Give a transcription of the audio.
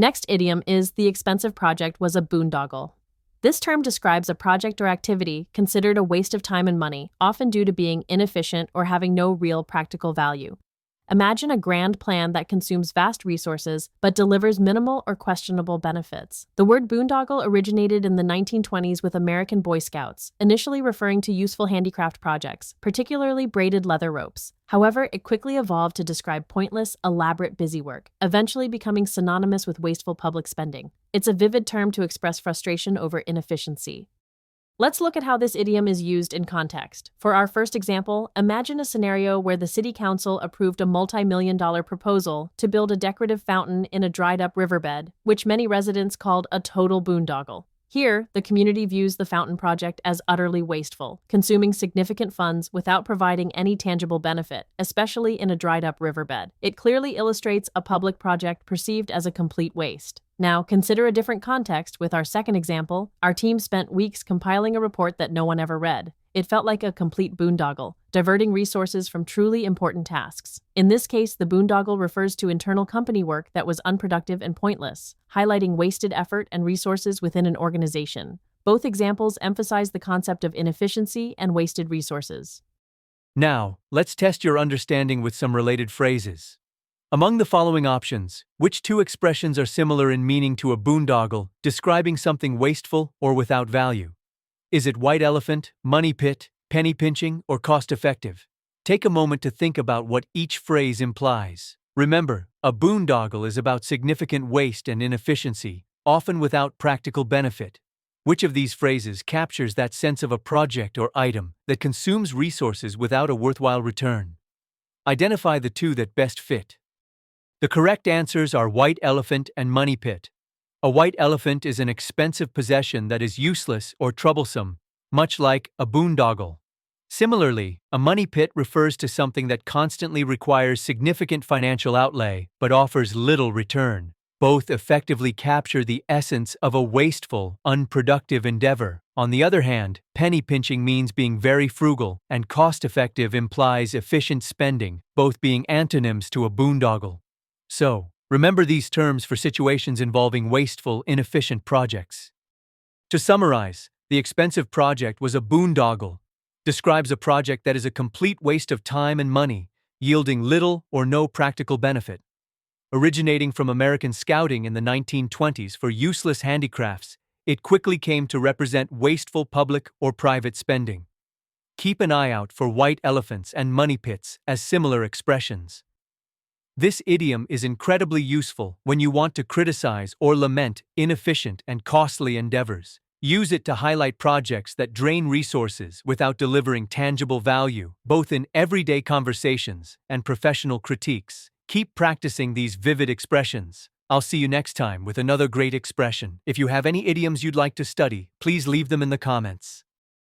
Next idiom is the expensive project was a boondoggle. This term describes a project or activity considered a waste of time and money, often due to being inefficient or having no real practical value. Imagine a grand plan that consumes vast resources but delivers minimal or questionable benefits. The word boondoggle originated in the 1920s with American Boy Scouts, initially referring to useful handicraft projects, particularly braided leather ropes. However, it quickly evolved to describe pointless, elaborate busywork, eventually becoming synonymous with wasteful public spending. It's a vivid term to express frustration over inefficiency. Let's look at how this idiom is used in context. For our first example, imagine a scenario where the city council approved a multi-million-dollar proposal to build a decorative fountain in a dried-up riverbed, which many residents called a total boondoggle. Here, the community views the fountain project as utterly wasteful, consuming significant funds without providing any tangible benefit, especially in a dried-up riverbed. It clearly illustrates a public project perceived as a complete waste. Now, consider a different context with our second example. Our team spent weeks compiling a report that no one ever read. It felt like a complete boondoggle, diverting resources from truly important tasks. In this case, the boondoggle refers to internal company work that was unproductive and pointless, highlighting wasted effort and resources within an organization. Both examples emphasize the concept of inefficiency and wasted resources. Now, let's test your understanding with some related phrases. Among the following options, which two expressions are similar in meaning to a boondoggle, describing something wasteful or without value? Is it white elephant, money pit, penny pinching, or cost-effective? Take a moment to think about what each phrase implies. Remember, a boondoggle is about significant waste and inefficiency, often without practical benefit. Which of these phrases captures that sense of a project or item that consumes resources without a worthwhile return? Identify the two that best fit. The correct answers are white elephant and money pit. A white elephant is an expensive possession that is useless or troublesome, much like a boondoggle. Similarly, a money pit refers to something that constantly requires significant financial outlay but offers little return. Both effectively capture the essence of a wasteful, unproductive endeavor. On the other hand, penny pinching means being very frugal, and cost-effective implies efficient spending, both being antonyms to a boondoggle. So, remember these terms for situations involving wasteful, inefficient projects. To summarize, the expensive project was a boondoggle, describes a project that is a complete waste of time and money, yielding little or no practical benefit. Originating from American Scouting in the 1920s for useless handicrafts, it quickly came to represent wasteful public or private spending. Keep an eye out for white elephants and money pits as similar expressions. This idiom is incredibly useful when you want to criticize or lament inefficient and costly endeavors. Use it to highlight projects that drain resources without delivering tangible value, both in everyday conversations and professional critiques. Keep practicing these vivid expressions. I'll see you next time with another great expression. If you have any idioms you'd like to study, please leave them in the comments.